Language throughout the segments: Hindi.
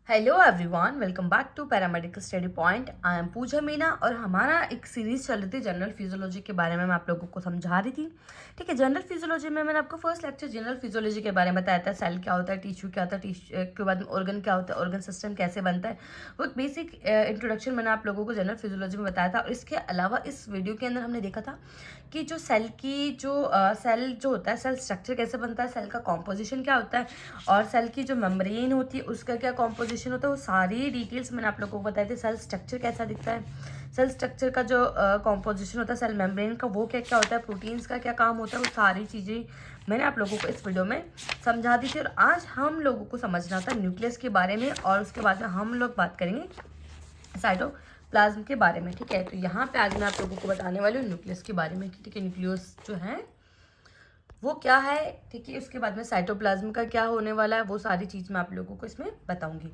Hello everyone, welcome back to paramedical study point. I am Pooja Meena और हमारा एक सीरीज चल रही थी जनरल फिजियोलॉजी के बारे में। मैं आप लोगों को समझा रही थी। ठीक है, जनरल फिजियोलॉजी में मैंने आपको फर्स्ट लेक्चर जनरल फिजियोलॉजी के बारे में बताया था। सेल क्या होता है, टिश्यू क्या होता है, टिश्यू के बाद में ऑर्गन क्या होता है, ऑर्गन सिस्टम कैसे बनता है। वो एक बेसिक इंट्रोडक्शन मैंने आप लोगों को जनरल फिजियोलॉजी में बताया था। और इसके अलावा इस वीडियो के अंदर हमने देखा था कि जो सेल की सेल जो होता है, सेल स्ट्रक्चर कैसे बनता है, सेल का कॉम्पोजिशन क्या होता है और सेल की जो मेम्ब्रेन होती है उसका क्या कॉम्पोजिशन होता है, वो सारी डिटेल्स मैंने आप लोगों को बताई थी। सेल स्ट्रक्चर कैसा दिखता है, सेल स्ट्रक्चर का जो कॉम्पोजिशन होता है, सेल मेम्ब्रेन का वो क्या क्या होता है, प्रोटीन्स का क्या काम होता है, वो सारी चीज़ें मैंने आप लोगों को इस वीडियो में समझा दी थी। और आज हम लोगों को समझना था न्यूक्लियस के बारे में और उसके बाद में हम लोग बात करेंगे साइटोप्लाज्म के बारे में। ठीक है, तो यहाँ पे आज मैं आप लोगों को बताने वाली हूँ न्यूक्लियस के बारे में। ठीक है, न्यूक्लियस जो है वो क्या है, ठीक है, उसके बाद में साइटोप्लाज्म का क्या होने वाला है, वो सारी चीज़ मैं आप लोगों को इसमें बताऊंगी।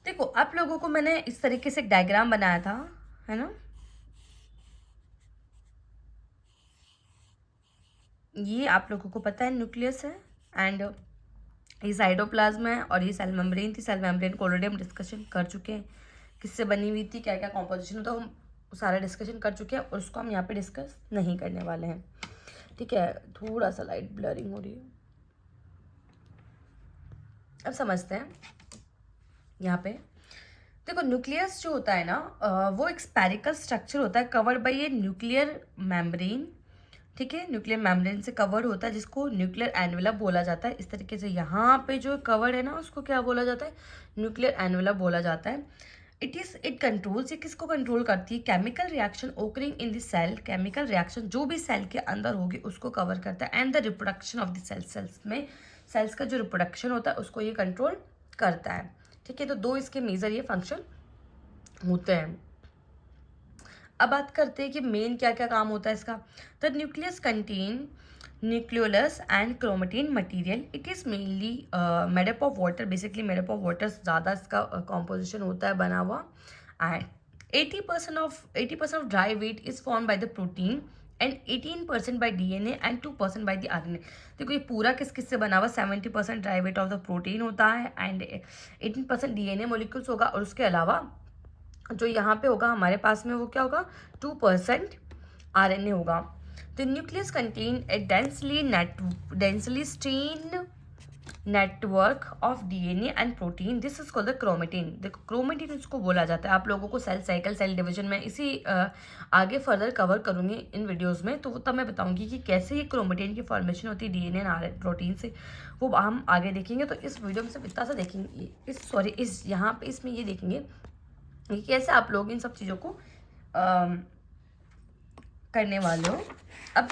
देखो, आप लोगों को मैंने इस तरीके से एक डायग्राम बनाया था, है ना। ये आप लोगों को पता है न्यूक्लियस है एंड ये साइटोप्लाज्म है और ये सेल मेम्ब्रेन थी। सेल मेम्ब्रेन को ऑलरेडी हम डिस्कशन कर चुके हैं, किससे बनी हुई थी, क्या क्या कॉम्पोजिशन होता है, हम सारा डिस्कशन कर चुके हैं और उसको हम यहाँ पे डिस्कस नहीं करने वाले हैं। ठीक है, थोड़ा सा लाइट ब्लरिंग हो रही है। अब समझते हैं यहाँ पे। देखो, न्यूक्लियस जो होता है ना, वो एक स्पेरिकल स्ट्रक्चर होता है covered by a nuclear membrane. ठीक है, न्यूक्लियर मेम्ब्रेन से कवर्ड होता है जिसको न्यूक्लियर एनवेलप बोला जाता है। इस तरीके से यहाँ पे जो कवर्ड है ना उसको क्या बोला जाता है, न्यूक्लियर एनवेलप बोला जाता है। इट कंट्रोल्स, ये किसको कंट्रोल करती है, chemical reaction occurring in the cell. Chemical reaction जो भी सेल के अंदर होगी उसको कवर करता है and the reproduction of the cells में सेल्स का जो रिप्रोडक्शन होता है उसको ये कंट्रोल करता है। ठीक है, तो दो इसके मेजर ये फंक्शन होते हैं। अब बात करते हैं कि मेन क्या क्या काम होता है इसका। The nucleus contain nucleolus and chromatin material. It is mainly made up of water, basically made up of water ज़्यादा इसका कॉम्पोजिशन होता है बना हुआ। And 80% of dry weight is form by the protein and 18% by DNA and 2% by the RNA। देखो, ये पूरा किस किस से बना हुआ, 70% dry weight of the protein होता है एंड 18% DNA मोलिक्यूल्स होगा और उसके अलावा जो यहाँ पे होगा हमारे पास में वो क्या होगा, 2% RNA होगा। The nucleus contain a densely stain network of DNA and protein. This is called the chromatin. देखो, क्रोमेटिन इसको बोला जाता है। आप लोगों को सेल साइकिल, सेल डिवीजन में इसी आगे फर्दर कवर करूंगी इन वीडियोस में, तो तब मैं बताऊंगी कि कैसे ये क्रोमेटिन की फॉर्मेशन होती है DNA एंड प्रोटीन से, वो हम आगे देखेंगे। तो इस वीडियो में सिर्फ इतना सा देखेंगे, इस यहाँ पे इसमें ये देखेंगे कि कैसे आप लोग इन सब चीज़ों को करने वाले हो। अब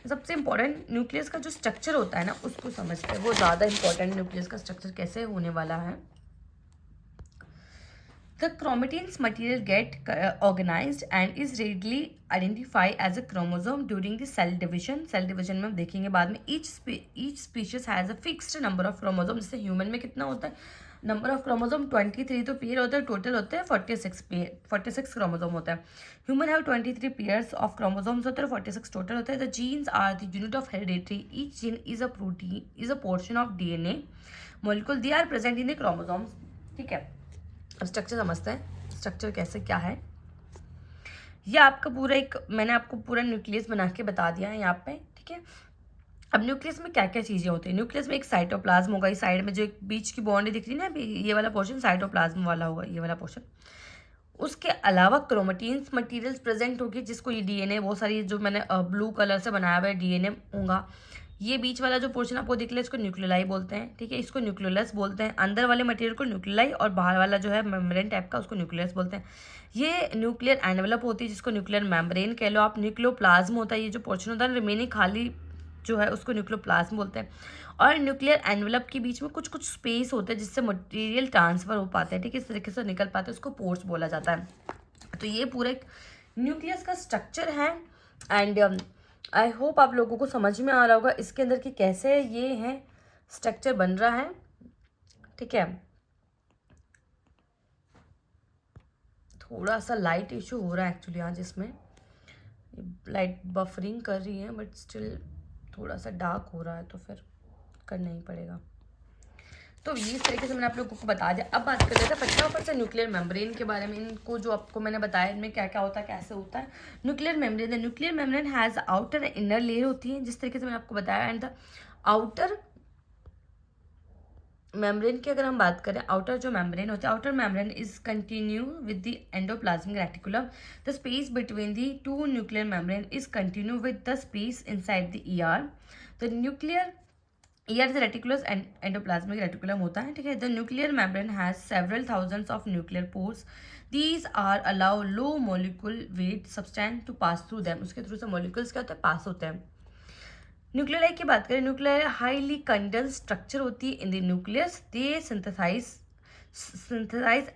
सबसे इम्पोर्टेंट न्यूक्लियस का जो स्ट्रक्चर होता है ना उसको समझते हैं, वो ज़्यादा इम्पोर्टेंट न्यूक्लियस का स्ट्रक्चर कैसे होने वाला है। The chromatin's material get organized and is readily identified as a chromosome during the cell division. Cell division में हम देखेंगे बाद में। each species has a fixed number of chromosome। जैसे ह्यूमन में कितना होता है नंबर ऑफ क्रोमोसोम, 23 तो पेयर होता है, टोटल होते हैं 46 क्रोमोसोम होता है। Human have 23 pairs of chromosomes होते हैं, 46 टोटल होते हैं। The genes are the unit of heredity. Each gene is a protein, is a portion of DNA molecule, they are present in the chromosomes. ठीक है, अब स्ट्रक्चर समझते हैं, स्ट्रक्चर कैसे क्या है। ये आपका पूरा एक मैंने आपको पूरा न्यूक्लियस बना के बता दिया है यहाँ पे। ठीक है, अब न्यूक्लियस में क्या क्या चीज़ें होती हैं। न्यूक्लियस में एक साइटोप्लाज्म होगा, इस साइड में जो एक बीच की बाउंड्री दिख रही है ना अभी, ये वाला पोर्शन साइटोप्लाज्म वाला होगा, ये वाला पोर्शन। उसके अलावा क्रोमेटिन्स मटेरियल्स प्रेजेंट होगी, जिसको ये DNA, बहुत सारी जो मैंने ब्लू कलर से बनाया हुआ है DNA होगा। ये बीच वाला जो पोर्शन आपको दिख रहा है इसको न्यूक्लियोलाई बोलते हैं। ठीक है, इसको न्यूक्लियोलस बोलते हैं। अंदर वाले मटेरियल को न्यूक्लियोलाई और बाहर वाला जो है मेम्ब्रेन टाइप का उसको न्यूक्लियस बोलते हैं। ये न्यूक्लियर एनवेलप होती है जिसको न्यूक्लियर मेम्ब्रेन कह लो आप। न्यूक्लियोप्लाज्म होता है, ये जो पोर्शन होता है रिमेनिंग खाली जो है उसको न्यूक्लियोप्लाज्म बोलते हैं। और न्यूक्लियर एनवेलप के बीच में कुछ कुछ स्पेस होता है जिससे मटेरियल ट्रांसफर हो पाता है। ठीक है, इस तरीके से निकल पाता है, उसको पोर्स बोला जाता है। तो ये पूरा एक न्यूक्लियस का स्ट्रक्चर है एंड आई होप आप लोगों को समझ में आ रहा होगा इसके अंदर कि कैसे ये है स्ट्रक्चर बन रहा है। ठीक है, थोड़ा सा लाइट इशू हो रहा है एक्चुअली आज इसमें, लाइट बफरिंग कर रही है बट स्टिल थोड़ा सा डार्क हो रहा है तो फिर करना ही पड़ेगा। तो इस तरीके से मैंने आप लोगों को बता दिया। अब बात कर लेते हैं 50% न्यूक्लियर मेम्ब्रेन के बारे में। इनको जो आपको मैंने बताया इनमें क्या क्या होता है, कैसे होता है। Nuclear membrane, the nuclear membrane has outer inner layer होती है, जिस तरीके से मैंने आपको बताया। एंड द आउटर मेम्ब्रेन की अगर हम बात करें, आउटर जो मेम्ब्रेन होता है, outer membrane is continue with the endoplasmic reticulum. The space between the two nuclear membrane is continue with the space inside the ER. The nuclear ER से रेटिकुलस एंड एंडोप्लाज्मिक रेटिकुलम होता है, ठीक है। The nuclear membrane has several thousands of nuclear pores. These are allow low molecule weight substance to pass through them. उसके थ्रू से मोलिकुल्स क्या होते हैं, पास होते हैं। न्यूक्लियाई की बात करें, न्यूक्लियाई हाईली कंडेंस स्ट्रक्चर होती है in the nucleus. They synthesise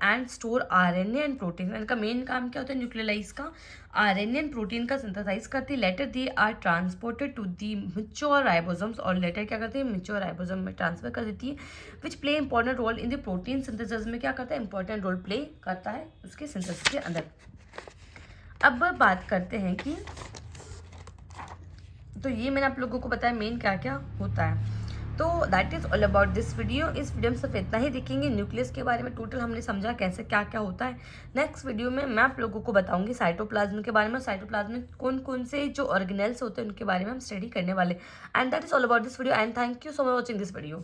and store RNA and protein. इनका मेन काम क्या होता है न्यूक्लियाइज का, आरएनए एंड प्रोटीन का सिंथेसाइज करती है। Later they are transported to the mature ribosomes, और लेटर क्या करती है, मैच्योर राइबोसोम में ट्रांसफर कर देती है। Which play important role in the protein synthesis में क्या करता है, इंपॉर्टेंट रोल प्ले करता है उसके सिंथेसिस के अंदर। अब बात करते हैं कि तो ये मैंने आप लोगों को बताया मेन क्या क्या होता है। तो that is all about this video. इस वीडियो में सिर्फ इतना ही देखेंगे, न्यूक्लियस के बारे में टोटल हमने समझा कैसे क्या क्या होता है। नेक्स्ट वीडियो में मैं आप लोगों को बताऊंगी साइटोप्लाज्म के बारे में। साइटोप्लाज्म में कौन कौन से जो ऑर्गेनेल्स होते हैं उनके बारे में हम स्टडी करने वाले। And that is all about this video and thank you so much watching this video.